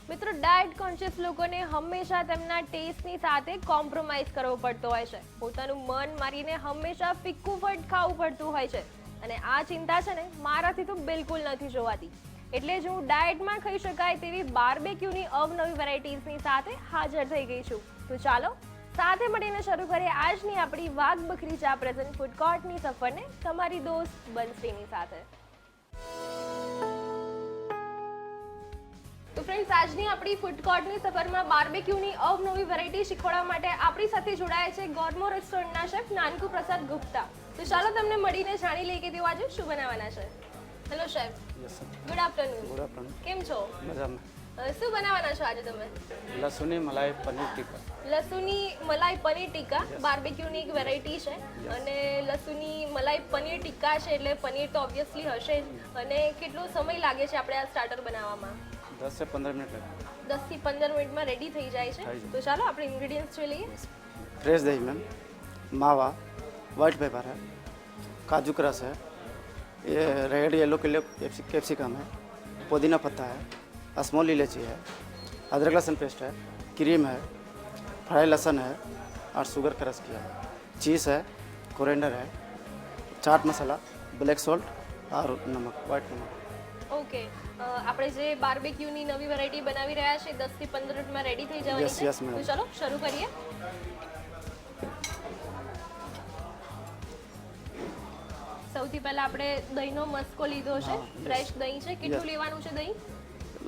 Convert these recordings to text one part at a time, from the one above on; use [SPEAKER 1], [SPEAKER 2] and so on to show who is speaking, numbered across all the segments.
[SPEAKER 1] મિત્રો diet conscious લોકોને હંમેશા તેમના ટેસ્ટની સાથે કોમ્પ્રોમાઇઝ કરવો પડતો હોય છે. પોતાનું મન મારીને હંમેશા ફિક્કું ફટ ખાવું પડતું હોય છે અને આ ચિંતા છે ને મારાથી તો બિલકુલ નથી જોવાતી. એટલે જ હું ડાયટમાં ખાઈ શકાય તેવી બાર્બેક્યુની અવનવી વેરાયટીઝની સાથે હાજર થઈ ગઈ છું. તો ચાલો સાથે મળીને શરૂ કરીએ આજની આપણી વાઘ બકરી ચા પ્રેઝન્ટ ફૂડ કોર્ટની સફરને તમારી દોસ્ત બંસીની સાથે. તો ફ્રેન્ડ્સ, આજની આપણી ફૂડ કોર્ટની સફરમાં બાર્બેક્યુની અવનવી વેરાયટી શીખવાડવા માટે આપણી સાથે જોડાયા છે ગોર્મો રેસ્ટોરન્ટના શેફ નાનકુ પ્રસાદ ગુપ્તા. તો ચાલો તમને મળીને જાણી લઈએ કે તેઓ આજે શું બનાવવાના છે. Hello chef. Good afternoon.
[SPEAKER 2] Good afternoon.
[SPEAKER 1] કેમ છો?
[SPEAKER 2] મજામાં.
[SPEAKER 1] શું બનાવવાના છો આજે તમે?
[SPEAKER 2] લસુની મલાઈ પનીર ટીક્કા.
[SPEAKER 1] લસુની મલાઈ પનીર ટીક્કા બાર્બેક્યુની એક વેરાયટી છે અને લસુની મલાઈ પનીર ટીક્કા છે એટલે પનીર તો ઓબ્વિયસલી હશે જ. અને કેટલો સમય લાગે છે આપણે આ સ્ટાર્ટર બનાવવામાં?
[SPEAKER 2] 10 से 15 मिनट लगेगा.
[SPEAKER 1] 10 થી 15 મિનિટમાં રેડી થઈ જાય છે. તો ચાલો આપણે ઇન્ગ્રેડિયન્ટ્સ જોઈ લઈએ.
[SPEAKER 2] फ्रेश दही मैम, मावा, वाइट पेपर है, काजू क्रश है, ये रेड येलो के लिए कैप्सिकम है, पुदीना पत्ता है, स्मॉल इलायची है, अदरक लहसुन पेस्ट है, क्रीम है, फ्राई लहसुन है और शुगर क्रश किया है, चीज़ है, कोरिएंडर है, चाट मसाला, ब्लैक सॉल्ट और नमक, वाइट नमक.
[SPEAKER 1] ઓકે, આપણે જે બાર્બેક્યુની નવી વેરાયટી બનાવી રહ્યા છે 10 થી 15 મિનિટમાં રેડી થઈ જવાની
[SPEAKER 2] Yes,
[SPEAKER 1] છે.
[SPEAKER 2] yes, madam.
[SPEAKER 1] તો ચાલો શરૂ કરીએ. સૌથી પહેલા આપણે દહીંનો મસ્કો લીધો છે. ફ્રેશ દહીં છે. કેટલું લેવાનું છે દહીં?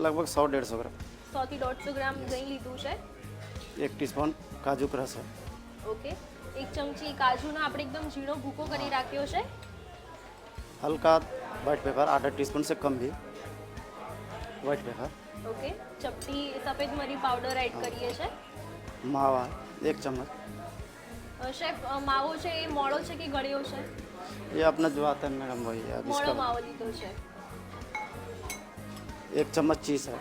[SPEAKER 2] लगभग 100-150 ग्राम.
[SPEAKER 1] 100 થી 150 ગ્રામ દહીં લીધું છે.
[SPEAKER 2] 1 टीस्पून काजू क्रश है.
[SPEAKER 1] ઓકે, એક ચમચી કાજુનો આપણે એકદમ ઝીણો ભૂકો કરી રાખ્યો છે.
[SPEAKER 2] हल्का वाइट पेपर, आधा टीस्पून से कम भी वाइट पेपर.
[SPEAKER 1] ઓકે, ચપટી સફેદ મરી પાવડર એડ કરીએ છે.
[SPEAKER 2] मावा 1 चम्मच.
[SPEAKER 1] શેફ, માવો છે એ મોળો છે કે ગળ્યો છે?
[SPEAKER 2] ये अपना जो आता है मैडम वही है. अब
[SPEAKER 1] મોળો
[SPEAKER 2] इसका
[SPEAKER 1] માવો લીધો છે.
[SPEAKER 2] 1 चम्मच चीज़ है.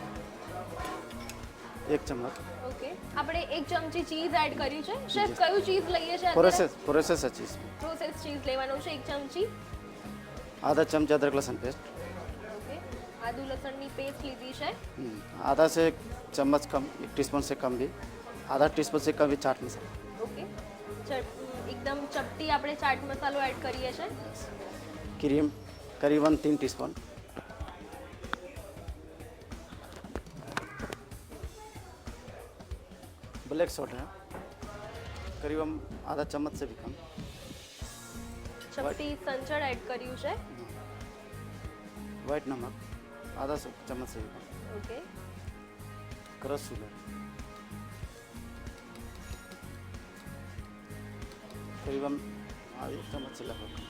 [SPEAKER 2] 1 चम्मच
[SPEAKER 1] ઓકે, આપણે 1 ચમચી ચીઝ એડ કર્યું છે. શેફ, કયું ચીઝ લઈએ છે?
[SPEAKER 2] प्रोसेस है चीज़.
[SPEAKER 1] પ્રોસેસ ચીઝ લેવાનું છે 1 ચમચી.
[SPEAKER 2] आधा चम्मच अदरक लहसुन पेस्ट.
[SPEAKER 1] ઓકે, આદુ લસણની પેસ્ટ લીધી છે.
[SPEAKER 2] आधा से 1 चम्मच कम, 1 टीस्पून से कम भी, आधा टीस्पून से कम भी चाट मसाला.
[SPEAKER 1] ઓકે, એકદમ ચપટી આપણે ચાટ મસાલો એડ કરીએ છે.
[SPEAKER 2] क्रीम करीबन 3 टीस्पून. ब्लैक सॉल्ट है करीबन आधा चम्मच से भी कम.
[SPEAKER 1] ચપટી સંચળ એડ કર્યું છે.
[SPEAKER 2] वाइट नमक आधा चम्मच से भी कम.
[SPEAKER 1] ઓકે,
[SPEAKER 2] क्रश शुगर करीबन आधी चम्मच से लगभग कम.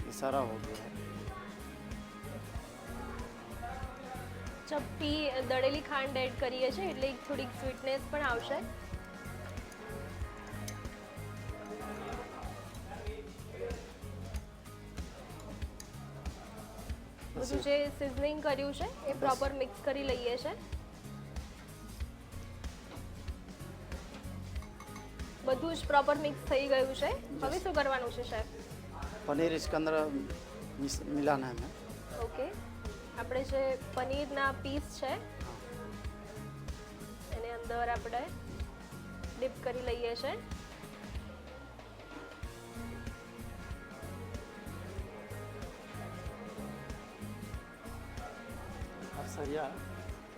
[SPEAKER 2] ये सारा हो गया है.
[SPEAKER 1] ચપટી દળેલી ખાંડ એડ કરીએ છે એટલે થોડીક સ્વીટનેસ પણ આવશે. બધું જે સિઝનિંગ કર્યું છે એ પ્રોપર મિક્સ કરી લઈએ છે. બધું જ પ્રોપર મિક્સ થઈ ગયું છે. હવે શું કરવાનું છે શેફ?
[SPEAKER 2] पनीर इसके अंदर मिलाना है.
[SPEAKER 1] ઓકે, આપણે જે પનીરના પીસ છે એને અંદર આપણે ડીપ કરી લઈએ છે.
[SPEAKER 2] और सरिया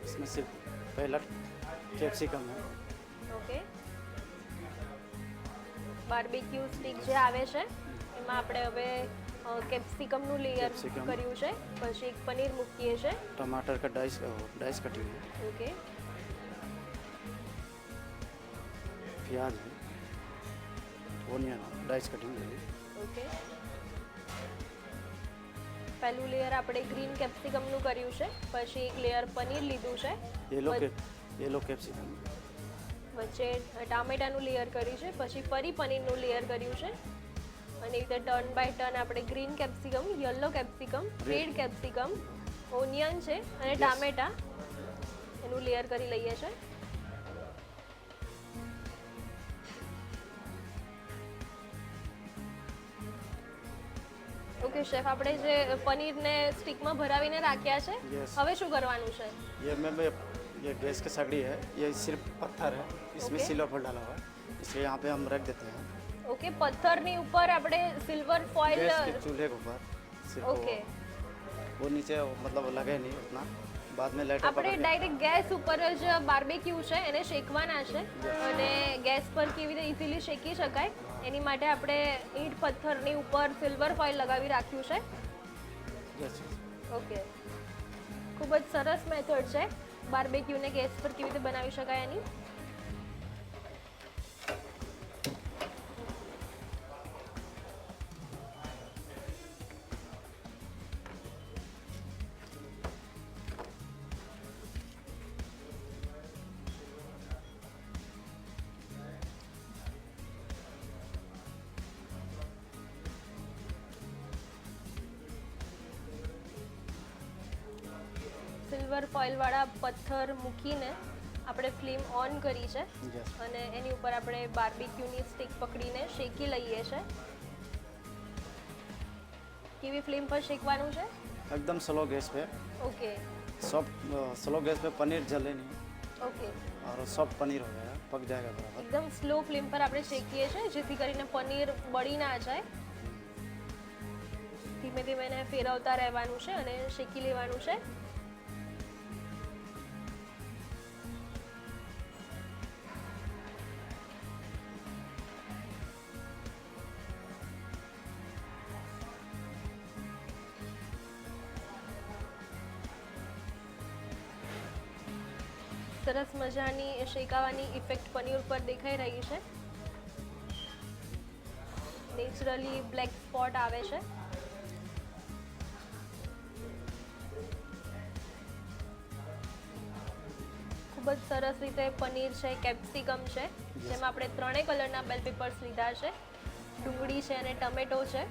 [SPEAKER 2] इसमें सिर्फ पहला कैप्सिकम है.
[SPEAKER 1] ઓકે, બાર્બેક્યુ સ્ટિક જે આવે છે એમાં આપણે હવે કેપ્સિકમનું લેયર
[SPEAKER 2] Capsicum.
[SPEAKER 1] કર્યું છે. પછી એક પનીર મૂકીએ છે.
[SPEAKER 2] टमाटर का डाइस कटिंग है.
[SPEAKER 1] ઓકે,
[SPEAKER 2] प्याज है, ओनियन डाइस कटिंग है.
[SPEAKER 1] ઓકે, પહેલું લેયર આપણે ગ્રીન કેપ્સિકમનું કર્યું છે. પછી એક લેયર પનીર લીધું છે.
[SPEAKER 2] Yellow capsicum.
[SPEAKER 1] વચ્ચે ટામેટાનું લેયર કર્યું છે. પછી ફરી પનીરનું લેયર કર્યું છે. અને એ રીતે ટર્ન બાય ટર્ન આપણે green capsicum, yellow capsicum, red capsicum, onion છે અને ટામેટા એનું લેયર કરી લઈએ છે. ઓકે ઓકે શેફ, આપણે જે પનીરને સ્ટીકમાં ભરાવીને રાખ્યા છે,
[SPEAKER 2] Yes.
[SPEAKER 1] હવે શું કરવાનું છે?
[SPEAKER 2] ये मैम ये गैस की सगड़ी है, ये सिर्फ पत्थर है, इसमें
[SPEAKER 1] Okay.
[SPEAKER 2] सिल्वर डाला हुआ है, इसलिए यहाँ पे हम रख देते हैं
[SPEAKER 1] ઓકે, પથ્થરની ઉપર આપણે સિલ્વર ફોઇલ.
[SPEAKER 2] गैस के चूल्हे के ऊपर सिर्फ
[SPEAKER 1] ઓકે,
[SPEAKER 2] वो नीचे मतलब लगे नहीं उतना, बाद में लाइटर
[SPEAKER 1] આપણે ડાયરેક્ટ ગેસ ઉપર જ બાર્બેક્યુ છે એને શેકવાના છે, અને ગેસ પર કેવી રીતે ઇઝીલી શેકી શકાય એની માટે આપણે ઈંટ પથ્થરની ઉપર સિલ્વર ફોઇલ લગાવી રાખ્યું છે.
[SPEAKER 2] Yes, yes.
[SPEAKER 1] ઓકે, ખૂબ જ સરસ મેથડ છે બાર્બેક્યુને ગેસ પર કેવી રીતે બનાવી શકાય એની. સિલ્વર ફોઇલવાળા પથ્થર મૂકીને આપણે ફ્લેમ ઓન કરી છે
[SPEAKER 2] Yes.
[SPEAKER 1] અને એની ઉપર આપણે બાર્બીક્યુની સ્ટિક પકડીને શેકી લઈએ છે. કેવી ફ્લેમ પર શેકવાનું છે?
[SPEAKER 2] एकदम स्लो गैस पे,
[SPEAKER 1] ઓકે
[SPEAKER 2] सब स्लो गैस पे पनीर जले नहीं
[SPEAKER 1] ઓકે,
[SPEAKER 2] और सॉफ्ट पनीर हो गया, पक जाएगा बराबर.
[SPEAKER 1] એકદમ સ્લો ફ્લેમ પર આપણે શેકીએ છીએ જેથી કરીને પનીર બળી ના જાય. ધીમે ધીમે એને ફેરવતા રહેવાનું છે અને શેકી લેવાનું છે. સરસ મજાની શેકાવાની ઇફેક્ટ પનીર ઉપર દેખાઈ રહી છે. નેચરલી બ્લેક સ્પોટ આવે છે. ખૂબ જ સરસ રીતે પનીર છે, કેપ્સિકમ છે, જેમાં આપણે ત્રણેય કલરના બેલ પેપર્સ લીધા છે, ડુંગળી છે અને ટમેટો છે,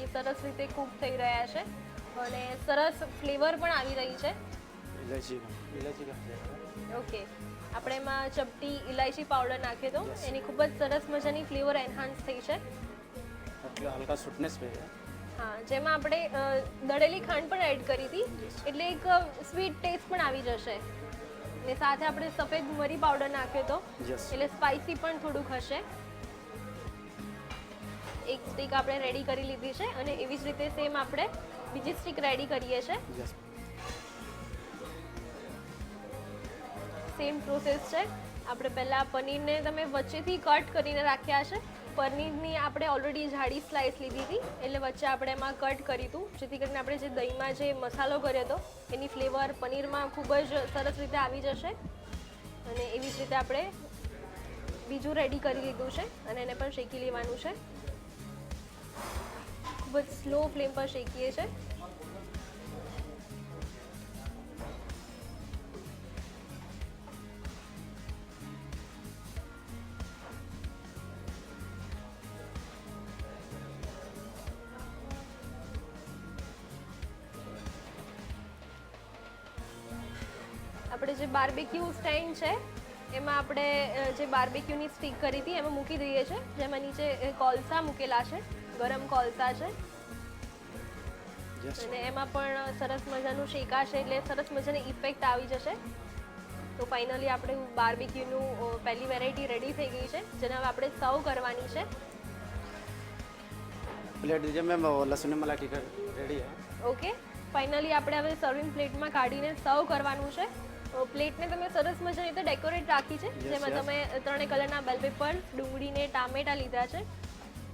[SPEAKER 1] એ સરસ રીતે કૂક થઈ રહ્યા છે અને સરસ ફ્લેવર પણ આવી રહી છે.
[SPEAKER 2] इलायची का फ्लेवर.
[SPEAKER 1] ઓકે, આપણે એમાં ચપટી ઇલાયચી પાવડર નાખ્યો તો
[SPEAKER 2] Yes.
[SPEAKER 1] એની ખૂબ જ સરસ મજાની ફ્લેવર એન્હાન્સ થઈ છે.
[SPEAKER 2] हल्का स्वीटनेस पे है.
[SPEAKER 1] હા, જેમાં આપણે દળેલી ખાંડ પણ એડ કરી હતી, એટલે એક સ્વીટ ટેસ્ટ પણ આવી જશે. ને સાથે આપણે સફેદ મરી પાવડર નાખ્યો તો
[SPEAKER 2] Yes.
[SPEAKER 1] એટલે સ્પાઇસી પણ થોડુંક હશે. એક સ્ટીક આપણે રેડી કરી લીધી છે અને એવી જ રીતે સેમ આપણે બીજી સ્ટીક રેડી કરીએ છીએ.
[SPEAKER 2] Yes.
[SPEAKER 1] સેમ પ્રોસેસ છે. આપણે પહેલાં પનીરને તમે વચ્ચેથી કટ કરીને રાખ્યા છે. પનીરની આપણે ઓલરેડી જાડી સ્લાઇસ લીધી હતી, એટલે વચ્ચે આપણે એમાં કટ કર્યું હતું, જેથી કરીને આપણે જે દહીંમાં જે મસાલો કર્યો હતો એની ફ્લેવર પનીરમાં ખૂબ જ સરસ રીતે આવી જશે. અને એવી જ રીતે આપણે બીજું રેડી કરી લીધું છે અને એને પણ શેકી લેવાનું છે. ખૂબ જ સ્લો ફ્લેમ પર શેકીએ છીએ. આપણે જે બાર્બેક્યુ સ્ટેન્ડ છે એમાં આપણે જે બાર્બેક્યુની સ્ટીક કરી હતી એમાં મૂકી દઈએ છીએ, જેમાં નીચે કોલસા મૂકેલા છે, ગરમ કોલસા છે.
[SPEAKER 2] Yes.
[SPEAKER 1] અને એમાં પણ સરસ મજાનું શેકાશે એટલે સરસ મજાની ઇફેક્ટ આવી જશે. તો ફાઇનલી આપણે બાર્બેક્યુનું પહેલી વેરાયટી રેડી થઈ ગઈ છે, જેને હવે આપણે સર્વ કરવાની છે.
[SPEAKER 2] प्लेट दीजिए मैम, वो लहसुन मलाई टिक्का रेडी है.
[SPEAKER 1] ઓકે, ફાઇનલી આપણે હવે સર્વિંગ પ્લેટમાં કાઢીને સર્વ કરવાનું છે. પ્લેટને તમે સરસ મજાની રીતે ડેકોરેટ રાખી છે,
[SPEAKER 2] Yes,
[SPEAKER 1] જેમાં
[SPEAKER 2] yes.
[SPEAKER 1] તમે ત્રણેય કલરના બેલ પેપર, ડુંગળીને ટામેટા લીધા છે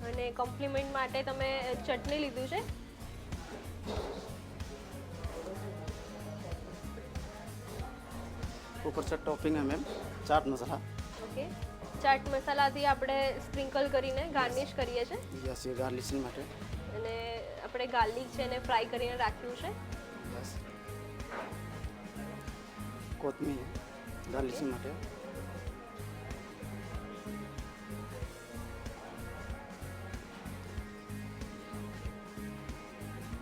[SPEAKER 1] અને કોમ્પ્લિમેન્ટ માટે તમે ચટણી લીધું છે.
[SPEAKER 2] ऊपर से टॉपिंग है मैम चाट मसाला.
[SPEAKER 1] ઓકે, ચાટ મસાલાથી આપણે સ્પ્રિંકલ કરીને ગાર્નિશ કરીએ છીએ.
[SPEAKER 2] यस, ये गार्लिशिंग માટે.
[SPEAKER 1] અને આપણે ગાર્લિક છે એને ફ્રાય કરીને રાખ્યું છે.
[SPEAKER 2] यस. કોથમીર ગાર્લિશિંગ માટે.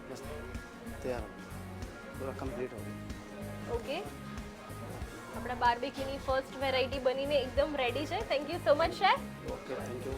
[SPEAKER 2] બસ તૈયાર हो गया, पूरा कंप्लीट हो गया.
[SPEAKER 1] ઓકે, આપણા બાર્બેક્યુની ફર્સ્ટ વેરાયટી બનીને એકદમ રેડી છે. Thank you so much chef.
[SPEAKER 2] Okay, thank you.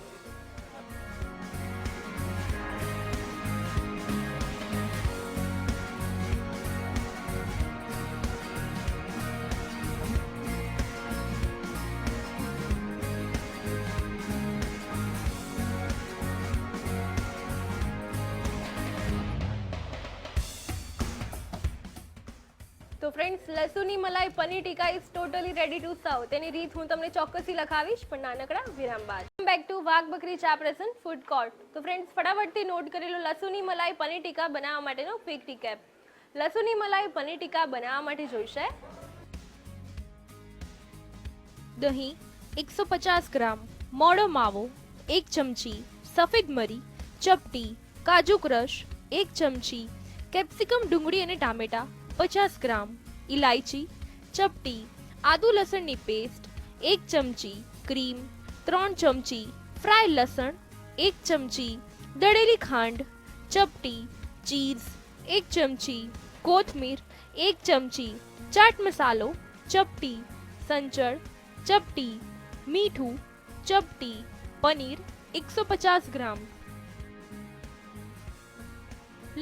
[SPEAKER 1] તો friends, લસુની malai paneer tikka is totally ready to સર્વ. તેની રીત હું તમને ચોક્કસથી લખાવીશ, પણ નાનકડા વિરામ બાદ. બેક ટુ વાઘ બકરી ચા પ્રેઝન્ટ ફૂડ કોર્ટ. તો ફ્રેન્ડ્સ, ફટાફટથી નોટ કરી લો લસુની મલાઈ પનીર ટીકા બનાવવા માટેનો ક્વિક ટીકેપ. લસુની મલાઈ પનીર ટીકા બનાવવા માટે જોઈશે દહીં 150 ગ્રામ, મોળો માવો 1 ચમચી, સફેદ મરી, ચપટી, કાજુ ક્રશ 1 ચમચી, કેપ્સિકમ ડુંગળી અને ટામેટા 50 ગ્રામ, ઇલાયચી, ચપટી, આદુ લસણની પેસ્ટ 1 ચમચી, ક્રીમ 3 ચમચી, ફ્રાય લસણ 1 ચમચી, દળેલી ખાંડ, ચપટી, ચીઝ 1 ચમચી, કોથમીર 1 ચમચી, ચાટ મસાલો, ચપટી, સંચળ, ચપટી, મીઠું, ચપટી, પનીર 150 ગ્રામ.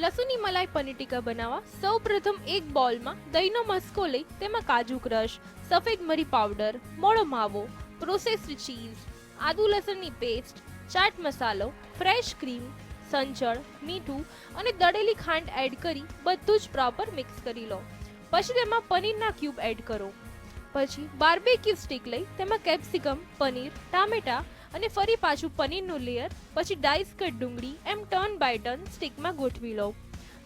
[SPEAKER 1] લસુની મલાઈ પનીર ટીકા બનાવવા સૌપ્રથમ એક બોલમાં દહીંનો મસ્કો લઈ તેમાં કાજુ ક્રશ, સફેદ મરી પાવડર, મોળો માવો, પ્રોસેસ્ડ ચીઝ, આદુ લસણની પેસ્ટ, ચાટ મસાલો, ફ્રેશ ક્રીમ, સંચળ, મીઠું અને દળેલી ખાંડ એડ કરી બધું જ પ્રોપર મિક્સ કરી લો. પછી તેમાં પનીરના ક્યુબ એડ કરો. પછી બાર્બેક્યુ સ્ટિક લઈ તેમાં કેપ્સિકમ, પનીર, ટામેટા અને ફરી પાછું પનીરનું લેયર, પછી ડાઈસ કટ ડુંગળી એમ ટર્ન બાય ટર્ન સ્ટિકમાં ગોઠવી લો.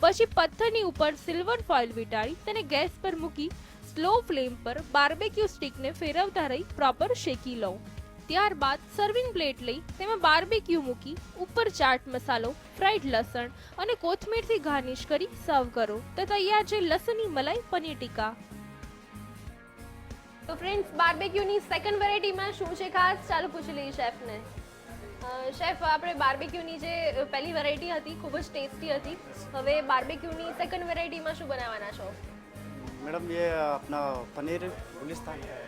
[SPEAKER 1] પછી પથ્થરની ઉપર સિલ્વર ફોઇલ વીંટાળી તેને ગેસ પર મૂકી સ્લો ફ્લેમ પર બાર્બેક્યુ સ્ટિકને ફેરવતા રહી પ્રોપર શેકી લો. ત્યારબાદ સર્વિંગ પ્લેટ લઈ તેમાં બાર્બેક્યુ મૂકી ઉપર ચાટ મસાલો, ફ્રાઈડ લસણ અને કોથમીરથી ગાર્નિશ કરી સર્વ કરો. તો તૈયાર છે લસુની મલાઈ પનીર ટીકા. તો ફ્રેન્ડ્સ, બાર્બેક્યુની સેકન્ડ વેરાયટીમાં શું છે ખાસ, ચાલો પૂછી લઈએ શેફને. શેફ, આપણે બાર્બેક્યુની જે પહેલી વેરાયટી હતી ખૂબ જ ટેસ્ટી હતી, હવે બાર્બેક્યુની સેકન્ડ વેરાયટીમાં શું બનાવવાના છો?
[SPEAKER 2] मैडम ये अपना पनीर गुलिस्तान है.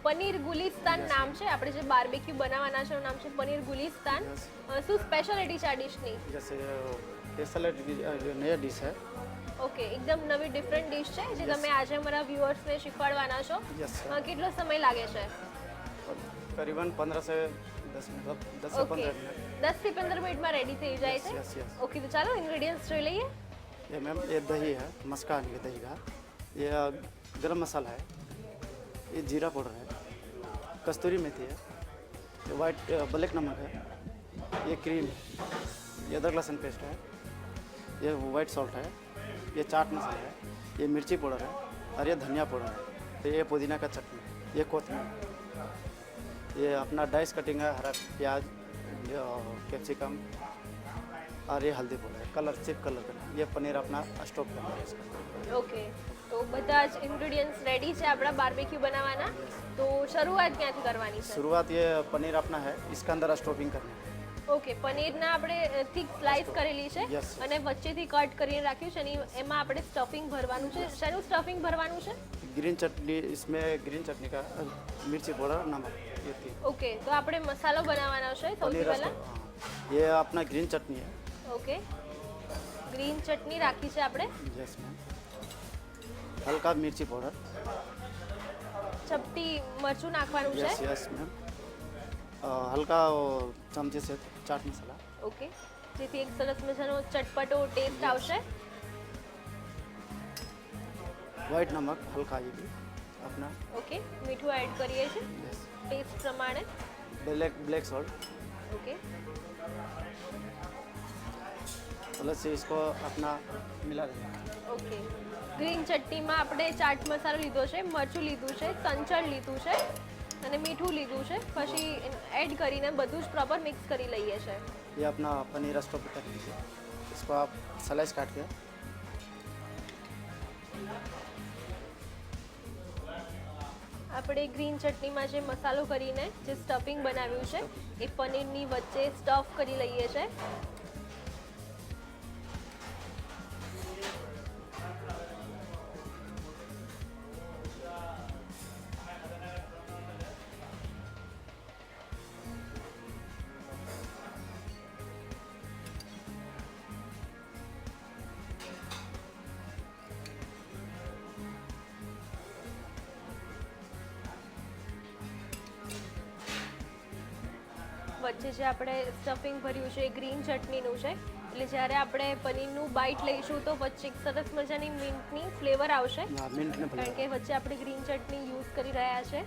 [SPEAKER 1] પનીર ગુલિસ્તાન નામ છે. આપણે જે બાર્બેક્યુ બનાવવાના છે એનું નામ છે પનીર ગુલિસ્તાન. શું સ્પેશિયાલિટી છે આ ડિશની?
[SPEAKER 2] जैसे स्पेशल नया डिश है.
[SPEAKER 1] ઓકે, એકદમ નવી ડિફરન્ટ ડિશ છે જે તમે આજે અમારા વ્યુઅર્સને શીખવાડવાના છો.
[SPEAKER 2] Yes, sir.
[SPEAKER 1] કેટલો સમય લાગે છે?
[SPEAKER 2] करीबन 15 से 10 मिनट, 10 से 15 मिनट.
[SPEAKER 1] 10 થી 15 મિનિટમાં રેડી થઈ જાય છે.
[SPEAKER 2] Yes, yes.
[SPEAKER 1] ઓકે, તો ચાલો ઇન્ગ્રેડિયન્ટ્સ જોઈ લઈએ.
[SPEAKER 2] ये मैम ये दही है, मस्का के दही का. ये गरम मसाला है. ये जीरा पाउडर है. कस्तूरी मेथी है. ये वाइट ब्लैक नमक है. ये क्रीम है. ये अदरक लहसुन पेस्ट है. ये वाइट सॉल्ट है. ये चाट मसाला है. ये मिर्ची पाउडर है और ये धनिया पाउडर है. तो ये पुदीना का चटनी, ये कोथमीर, ये अपना डाइस कटिंग है, हरा प्याज, कैप्सिकम और ये हल्दी पाउडर है. कलर सिर्फ कलर करना. ये पनीर अपना स्टॉक करना है इसका.
[SPEAKER 1] ઓકે, તો બધા જ ઇન્ગ્રેડિયન્ટ્સ રેડી છે આપણા બાર્બેક્યુ બનાવવાના. તો શરૂઆત ક્યાંથી કરવાની છે?
[SPEAKER 2] शुरुआत ये पनीर अपना है, इसके अंदर स्टॉपिंग करना है.
[SPEAKER 1] ઓકે, પનીરના આપણે થીક સ્લાઇસ કરેલી છે
[SPEAKER 2] Yes.
[SPEAKER 1] અને વચ્ચેથી કટ કરીને રાખ્યું છે અને એમાં આપણે સ્ટફિંગ ભરવાનું છે. શેનું સ્ટફિંગ ભરવાનું છે?
[SPEAKER 2] ग्रीन चटनी, इसमें ग्रीन चटनी का मिर्ची पाउडर, नमक, ये तीन.
[SPEAKER 1] ઓકે, તો આપણે મસાલો બનાવવાનો છે સૌથી
[SPEAKER 2] पनीर
[SPEAKER 1] પહેલા.
[SPEAKER 2] ये अपना ग्रीन चटनी है.
[SPEAKER 1] ઓકે, ગ્રીન ચટણી રાખી છે આપણે.
[SPEAKER 2] Yes ma'am. हल्का मिर्ची पाउडर.
[SPEAKER 1] ચપટી મરચું નાખવાનું છે.
[SPEAKER 2] Yes yes ma'am. हल्का चमचे से चाट मसाला.
[SPEAKER 1] ઓકે, જેથી એક સરસ મજાનો ચટપટો ટેસ્ટ આવશે.
[SPEAKER 2] वाइट नमक हल्का, ये भी अपना.
[SPEAKER 1] ઓકે, મીઠું એડ કરીએ છીએ
[SPEAKER 2] यस.
[SPEAKER 1] ટેસ્ટ પ્રમાણે.
[SPEAKER 2] Black salt.
[SPEAKER 1] ઓકે,
[SPEAKER 2] प्लस से इसको अपना मिला देना.
[SPEAKER 1] ઓકે, ગ્રીન ચટણીમાં આપણે ચાટ મસાલો લીધો છે, મરચું લીધું છે, સંચળ લીધું છે અને મીઠું લીધું છે. પછી એડ કરીને બધું જ પ્રોપર મિક્સ કરી લઈએ છે.
[SPEAKER 2] ये अपना पनीर स्टॉप कर लीजिए. इसको आप स्लाइस काट के
[SPEAKER 1] આપણે ગ્રીન ચટણીમાં જે મસાલો કરીને જે સ્ટફિંગ બનાવ્યું છે એ પનીરની વચ્ચે સ્ટફ કરી લઈએ છે. વચ્ચે જે આપણે સ્ટફિંગ ભર્યું છે એ ગ્રીન ચટણીનું છે એટલે જ્યારે આપણે પનીરનું બાઈટ લઈશું તો વચ્ચે એક સરસ મજાની મિન્ટની ફ્લેવર આવશે,
[SPEAKER 2] हाँ मिनट में
[SPEAKER 1] કારણ કે વચ્ચે આપણે ગ્રીન ચટણી યુઝ કરી રહ્યા છે.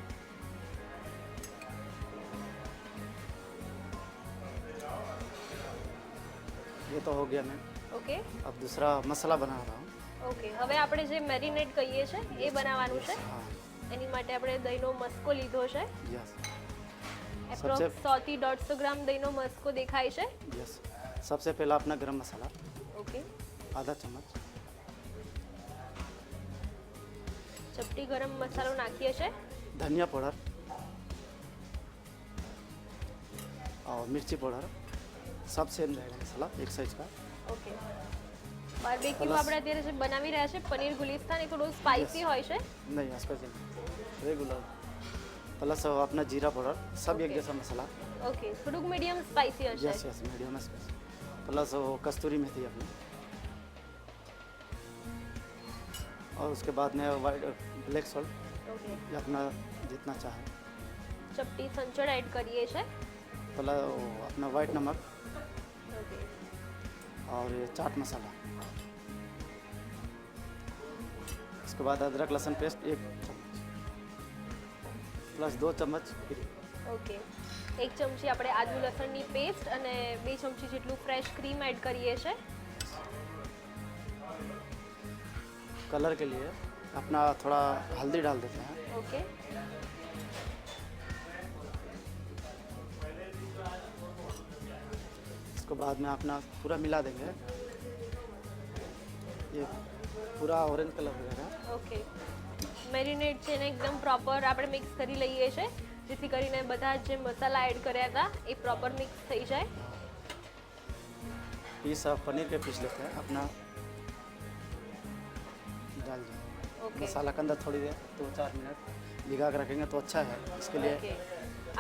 [SPEAKER 2] ये तो हो गया मैम.
[SPEAKER 1] ઓકે
[SPEAKER 2] अब दूसरा मसाला बना रहा हूँ.
[SPEAKER 1] ઓકે, હવે આપણે જે મેરિનેટ કહીએ છીએ એ બનાવવાનું છે.
[SPEAKER 2] हाँ
[SPEAKER 1] એની માટે આપણે દહીંનો મસ્કો લીધો છે.
[SPEAKER 2] यस
[SPEAKER 1] એપ્રોક્સ 100 થી 150 ગ્રામ દહીંનો મસ્કો દેખાય છે.
[SPEAKER 2] यस. सबसे पहला अपना गरम मसाला
[SPEAKER 1] ઓકે,
[SPEAKER 2] आधा चम्मच,
[SPEAKER 1] ચપટી ગરમ મસાલો નાખીએ છીએ.
[SPEAKER 2] धनिया पाउडर और मिर्ची पाउडर सब सेम रहेगा मसाला एक साइज का.
[SPEAKER 1] ઓકે, બાર્બેક્યુ આપણે અત્યારે જે બનાવી રહ્યા છે પનીર ગુલિસ્તાન, એ થોડું સ્પાઇસી હોય છે.
[SPEAKER 2] नहीं स्पेशल रेगुलर. प्लस अपना जीरा पाउडर सब एक
[SPEAKER 1] Okay.
[SPEAKER 2] जैसा मसाला.
[SPEAKER 1] ઓકે, થોડુંક મીડિયમ સ્પાઇસી હશે.
[SPEAKER 2] Yes yes medium special. Plus वो कस्तूरी मेथी अपनी, और उसके बाद में वाइट ब्लैक सॉल्ट
[SPEAKER 1] ઓકે,
[SPEAKER 2] ये अपना जितना चाहे.
[SPEAKER 1] ચપટી સંચળ એડ કરીએ છીએ.
[SPEAKER 2] प्लस वो अपना वाइट नमक
[SPEAKER 1] ઓકે,
[SPEAKER 2] और ये चाट मसाला. उसके बाद अदरक लहसुन पेस्ट 1 चम्मच प्लस 2 चम्मच क्रीम.
[SPEAKER 1] ઓકે, 1 ચમચી આપણે આદુ લસણની પેસ્ટ અને 2 ચમચી જેટલું ફ્રેશ ક્રીમ એડ કરીએ છીએ.
[SPEAKER 2] कलर के लिए अपना थोड़ा हल्दी डाल देते हैं.
[SPEAKER 1] ઓકે,
[SPEAKER 2] उसके बाद में अपना पूरा मिला देंगे. ये पूरा ऑरेंज कलर हो जाएगा.
[SPEAKER 1] ઓકે, મેરિનેટ છે ને એકદમ પ્રોપર આપણે મિક્સ કરી લઈએ છીએ, જેથી કરીને બધા જે મસાલા એડ કર્યા હતા એ પ્રોપર મિક્સ થઈ જાય.
[SPEAKER 2] पीस आप पनीर के पीस लेते हैं अपना डाल दें.
[SPEAKER 1] ઓકે,
[SPEAKER 2] मसाला के अंदर थोड़ी देर 2-4 मिनट भिगा के रखेंगे तो अच्छा है. इसके लिए
[SPEAKER 1] ઓકે,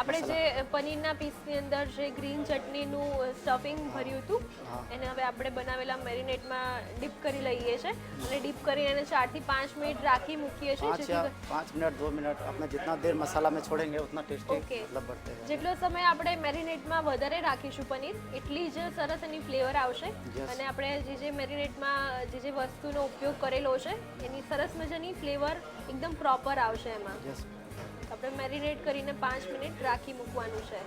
[SPEAKER 1] આપણે જે પનીરના પીસની અંદર જે ગ્રીન ચટણીનું સ્ટફિંગ ભર્યું હતું
[SPEAKER 2] હા.
[SPEAKER 1] એને હવે આપણે બનાવેલા મેરિનેટમાં ડીપ કરી લઈએ છીએ અને ડીપ કરીને એને 4 થી 5 મિનિટ રાખી મૂકીએ છીએ.
[SPEAKER 2] 5 मिनट 2 मिनट अपना जितना देर मसाला में छोड़ेंगे उतना टेस्टी
[SPEAKER 1] Okay.
[SPEAKER 2] मतलब बढ़ते हैं.
[SPEAKER 1] જેટલો સમય આપણે મેરિનેટમાં વધારે રાખીશું પનીર, એટલી જ સરસ એની ફ્લેવર આવશે.
[SPEAKER 2] Yes.
[SPEAKER 1] અને આપણે જે મેરિનેટમાં જે વસ્તુનો ઉપયોગ કરેલો છે એની સરસ મજાની ફ્લેવર એકદમ પ્રોપર આવશે એમાં.
[SPEAKER 2] यस.
[SPEAKER 1] આપણે મેરિનેટ કરીને 5 મિનિટ રાખી મૂકવાનું છે.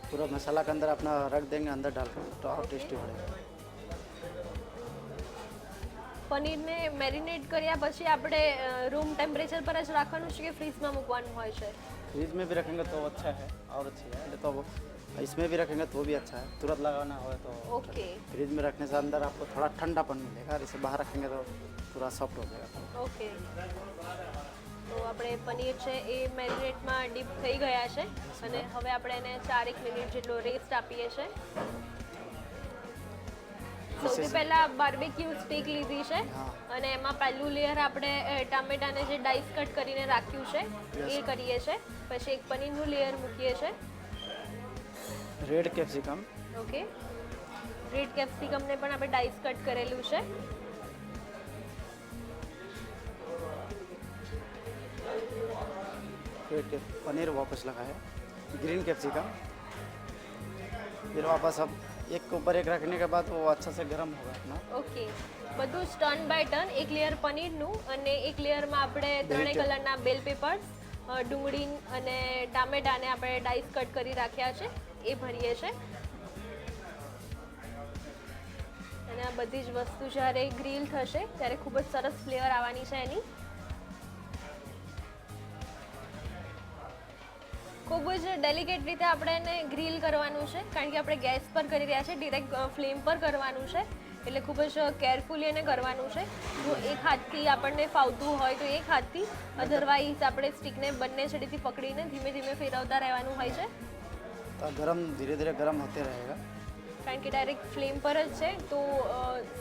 [SPEAKER 2] पूरा मसाला के अंदर अपना रख देंगे अंदर डाल कर तो और टेस्टी बढ़ेगा.
[SPEAKER 1] પનીરને મેરિનેટ કર્યા પછી આપણે રૂમ ટેમ્પરેચર પર જ રાખવાનું છે કે ફ્રીઝમાં મૂકવાનું હોય છે?
[SPEAKER 2] फ्रिज में भी रखेंगे तो अच्छा है और अच्छी है. नहीं तो वो इसमें भी रखेंगे तो भी अच्छा है. तुरंत लगाना हो तो
[SPEAKER 1] ઓકે,
[SPEAKER 2] फ्रिज में रखने से अंदर आपको थोड़ा ठंडापन मिलेगा और इसे बाहर रखेंगे तो पूरा सॉफ्ट हो जाएगा.
[SPEAKER 1] ઓકે. તો આપણે પનીર છે એ મેરિનેટમાં ડીપ થઈ ગયા છે અને હવે આપણે એને 4-1 મિનિટ જેટલો રેસ્ટ આપીએ છીએ. સૌથી પહેલા બાર્બેક્યુ સ્ટીક લીધી છે
[SPEAKER 2] હા.
[SPEAKER 1] અને એમાં પહેલું લેયર આપણે ટામેટાને જે ડાઈસ કટ કરીને રાખ્યું છે એ કરીએ છીએ. પછી એક પનીરનું લેયર મૂકીએ છીએ.
[SPEAKER 2] रेड कैप्सिकम
[SPEAKER 1] ઓકે, રેડ કેપ્સિકમને પણ આપણે ડાઈસ કટ કરેલું છે.
[SPEAKER 2] पनीर वापस लगाया. ग्रीन कैप्सिकम फिर वापस अब एक के ऊपर एक रखने के बाद वो अच्छा से गर्म होगा अपना.
[SPEAKER 1] ઓકે, બધું જ ટર્ન બાય ટર્ન, એક લેયર પનીરનું અને એક લેયરમાં આપણે ત્રણેય
[SPEAKER 2] Bell
[SPEAKER 1] કલરના બેલ પેપર્સ, ડુંગળી અને ટામેટાને આપણે ડાઈસ કટ કરી રાખ્યા છે એ ભરીએ છે. અને આ બધી જ વસ્તુ જ્યારે ગ્રીલ થશે ત્યારે ખૂબ જ સરસ ફ્લેવર આવવાની છે એની. ખૂબ જ ડેલિકેટ રીતે આપણે એને ગ્રીલ કરવાનું છે, કારણ કે આપણે ગેસ પર કરી રહ્યા છીએ, ડિરેક્ટ ફ્લેમ પર કરવાનું છે, એટલે ખૂબ જ કેરફુલી એને કરવાનું છે. જો એક હાથથી આપણને ફાવતું હોય તો એક હાથથી, અધરવાઇઝ આપણે સ્ટીકને બંને છેડેથી પકડીને ધીમે ધીમે ફેરવતા રહેવાનું હોય છે,
[SPEAKER 2] तो गरम धीरे धीरे गरम होते रहेगा.
[SPEAKER 1] કારણ કે ડાયરેક્ટ ફ્લેમ પર જ છે તો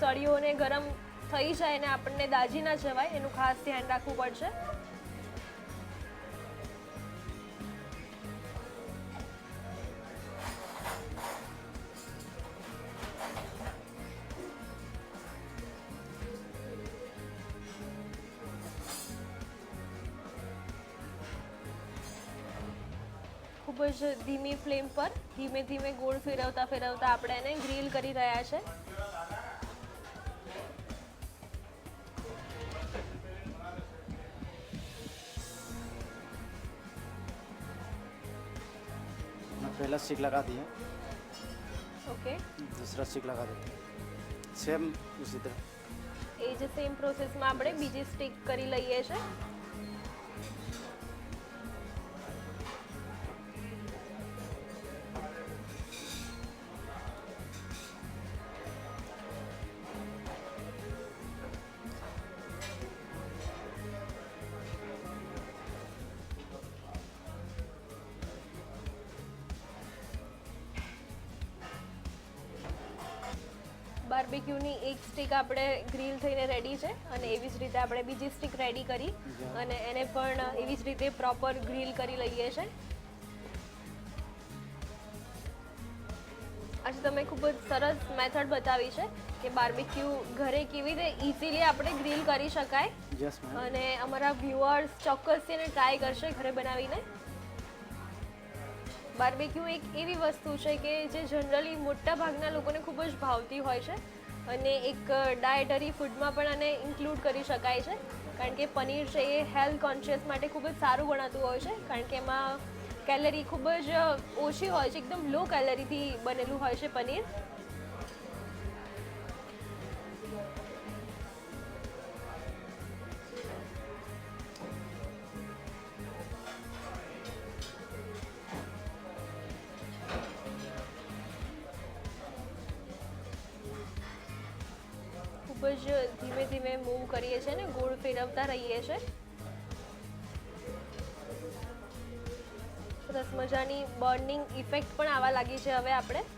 [SPEAKER 1] સળીઓને ગરમ થઈ જાય અને આપણને દાજી ના જવાય એનું ખાસ ધ્યાન રાખવું પડશે. ખૂબ જ ધીમી ફ્લેમ પર ધીમે ધીમે ગોળ ફેરવતા ફેરવતા આપણે એને ગ્રીલ કરી રહ્યા છે.
[SPEAKER 2] पहला स्टिक लगा दिए,
[SPEAKER 1] ઓકે,
[SPEAKER 2] दूसरा स्टिक लगा देते हैं, सेम उसी तरह.
[SPEAKER 1] એ જ સેમ પ્રોસેસમાં આપણે બીજી સ્ટિક કરી લઈએ છે. બાર્બીક્યુની એક સ્ટિક આપણે ગ્રીલ થઈને રેડી છે અને એવી જ રીતે આપણે બીજી સ્ટિક રેડી કરી અને એને પણ એવી જ રીતે પ્રોપર ગ્રીલ કરી લઈએ છે. આજે તમે ખૂબ જ સરસ મેથડ બતાવી છે કે બાર્બીક્યુ ઘરે કેવી રીતે ઇઝીલી આપણે ગ્રીલ કરી શકાય.
[SPEAKER 2] Yes, ma'am.
[SPEAKER 1] અને અમારા વ્યુઅર્સ ચોક્કસ એને ટ્રાય કરશે ઘરે બનાવીને. બાર્બીક્યુ એક એવી વસ્તુ છે કે જે જનરલી મોટા ભાગના લોકોને ખૂબ જ ભાવતી હોય છે અને એક ડાયટરી ફૂડમાં પણ આને ઇન્ક્લુડ કરી શકાય છે કારણ કે પનીર છે એ હેલ્થ કોન્શિયસ માટે ખૂબ જ સારું ગણાતું હોય છે કારણ કે એમાં કેલરી ખૂબ જ ઓછી હોય છે, એકદમ લો કેલરીથી બનેલું હોય છે પનીર. ખૂબ જ ધીમે ધીમે મૂવ કરીએ છીએ ને ગોળ ફેરવતા રહીએ છીએ. સરસ મજાની બર્નિંગ ઇફેક્ટ પણ આવવા લાગી છે હવે આપણે.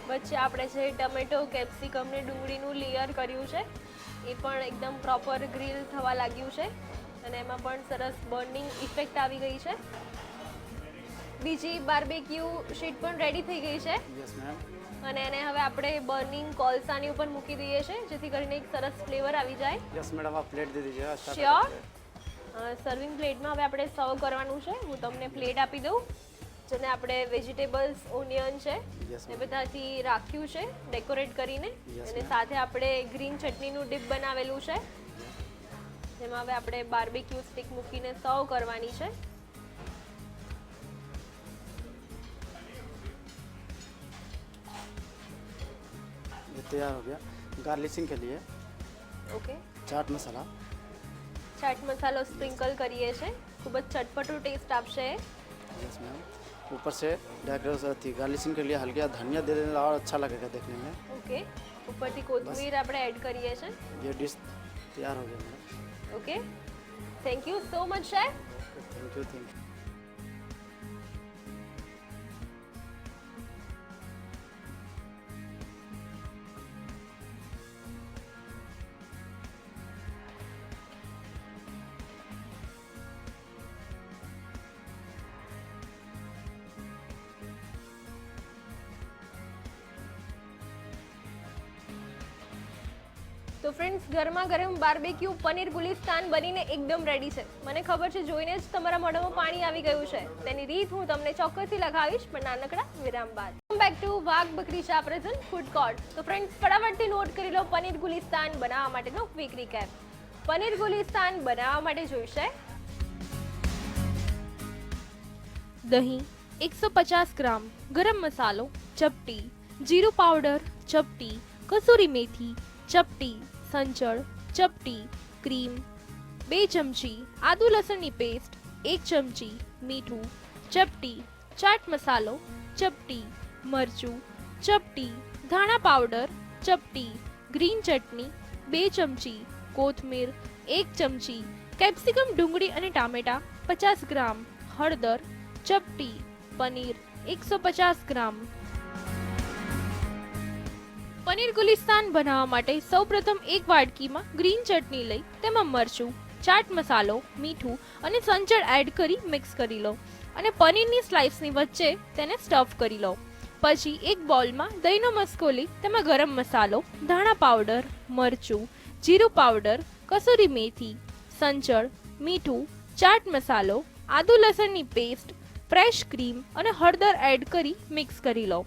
[SPEAKER 1] વચ્ચે આપણે જે ટમેટો, કેપ્સિકમ ને ડુંગળીનું લેયર કર્યું છે એ પણ એકદમ પ્રોપર ગ્રીલ થવા લાગ્યું છે અને એમાં પણ સરસ બર્નિંગ ઇફેક્ટ આવી ગઈ છે. બીજી બાર્બીક્યુ શીટ પણ રેડી થઈ ગઈ છે
[SPEAKER 2] Yes, ma'am.
[SPEAKER 1] અને એને હવે આપણે બર્નિંગ કોલસાની ઉપર મૂકી દઈએ છીએ જેથી કરીને એક સરસ ફ્લેવર આવી જાય.
[SPEAKER 2] Yes, मैडम, आप प्लेट दे दीजिए. start
[SPEAKER 1] sure.
[SPEAKER 2] करते हैं.
[SPEAKER 1] સર્વિંગ પ્લેટમાં હવે આપણે સર્વ કરવાનું છે. હું તમને પ્લેટ આપી દઉં જેને આપણે વેજીટેબલ્સ, ઓનિયન છે
[SPEAKER 2] Yes,
[SPEAKER 1] એ
[SPEAKER 2] ma'am.
[SPEAKER 1] બધાથી રાખ્યું છે ડેકોરેટ કરીને
[SPEAKER 2] Yes,
[SPEAKER 1] અને
[SPEAKER 2] ma'am.
[SPEAKER 1] સાથે આપણે ગ્રીન ચટણીનું ડીપ બનાવેલું છે જેમાં હવે આપણે બાર્બીક્યુ સ્ટિક મૂકીને સર્વ કરવાની છે.
[SPEAKER 2] ये तैयार हो गया. गार्लिशिंग के लिए
[SPEAKER 1] ઓકે,
[SPEAKER 2] चाट मसाला.
[SPEAKER 1] ચાટ મસાલો સ્પ્રિંકલ કરીએ છે. ખૂબ જ ચટપટું ટેસ્ટ આપશે.
[SPEAKER 2] Yes, ma'am. ऊपर से डेकोरेशन थी गार्लिशिंग के लिए हल्का धनिया दे देना और अच्छा लगेगा देखने में.
[SPEAKER 1] ઓકે, ઉપરથી કોથમીર આપણે એડ કરીએ છે.
[SPEAKER 2] ये डिश तैयार हो गया madam.
[SPEAKER 1] Okay, thank you so much chef.
[SPEAKER 2] Thank you, thank you.
[SPEAKER 1] તો ફ્રેન્ડ્સ, ગરમા ગરમ બાર્બીક્યુ પનીર ગુલિસ્તાન બનીને એકદમ રેડી છે. મને ખબર છે જોઈને જ તમારા મોઢામાં પાણી આવી ગયું છે. તેની રીત હું તમને ચોક્કસથી લખાવીશ પણ નાનકડા વિરામ બાદ. વેલકમ બેક ટુ વાઘ બકરી ચા પ્રેઝન્ટ ફૂડ કોર્ટ. તો ફ્રેન્ડ્સ, ફટાફટથી નોટ કરી લો પનીર ગુલિસ્તાન બનાવવા માટેનો ક્વિક રીકેપ. પનીર ગુલિસ્તાન બનાવવા માટે જોઈશે દહીં 150 ગ્રામ, ગરમ મસાલો ચપટી, જીરું પાવડર ચપટી, કસૂરી મેથી ચપટી, સંચળ ચપટી, ક્રીમ 2 ચમચી, આદુ લસણની પેસ્ટ 1 ચમચી, મીઠું ચપટી, ચાટ મસાલો ચપટી, મરચું ચપટી, ધાણા પાવડર ચપટી, ગ્રીન ચટણી 2 ચમચી, કોથમીર 1 ચમચી, કેપ્સિકમ, ડુંગળી અને ટામેટા 50 ગ્રામ, હળદર ચપટી,
[SPEAKER 3] પનીર 150 ગ્રામ. પનીર ગુલિસ્તાન બનાવવા માટે સૌપ્રથમ એક વાડકીમાં ગ્રીન ચટણી લઈ તેમાં મરચું, ચાટ મસાલો, મીઠું અને સંચળ એડ કરી મિક્સ કરી લો અને પનીરની સ્લાઇસની વચ્ચે તેને સ્ટફ કરી લો. પછી એક બોલમાં દહીંનો મસ્કો લઈ તેમાં ગરમ મસાલો, ધાણા પાવડર, મરચું, જીરું પાવડર, કસૂરી મેથી, સંચળ, મીઠું, ચાટ મસાલો, આદુ લસણની પેસ્ટ, ફ્રેશ ક્રીમ અને હળદર એડ કરી મિક્સ કરી લો.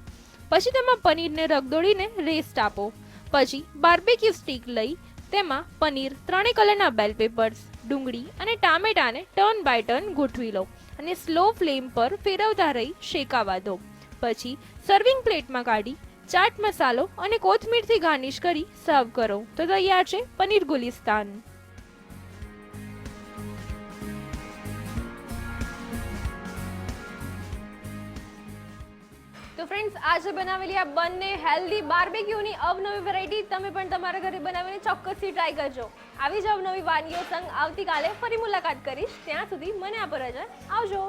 [SPEAKER 3] પછી તેમાં પનીરને રગદોળીને રેસ્ટ આપો. પછી બાર્બેક્યુ સ્ટીક લઈ તેમાં પનીર, 3 કલરના બેલ પેપર્સ, ડુંગળી અને ટામેટાને ટર્ન બાય ટર્ન ગોઠવી લો અને સ્લો ફ્લેમ પર ફેરવતા રહી શેકાવા દો. પછી સર્વિંગ પ્લેટમાં કાઢી ચાટ મસાલો અને કોથમીરથી ગાર્નિશ કરી સર્વ કરો તો તૈયાર છે પનીર ગુલિસ્તાન.
[SPEAKER 1] તો ફ્રેન્ડ્સ, આજે બનાવેલી આ બંને હેલ્ધી બાર્બેક્યુની અવનવી વેરાયટી તમે પણ તમારા ઘરે બનાવીને ચોક્કસથી ટ્રાય કરજો. આવી જ અવનવી વાનગીઓ સંગ આવતીકાલે ફરી મુલાકાત કરીશ. ત્યાં સુધી મને આ પર રજા. આવજો.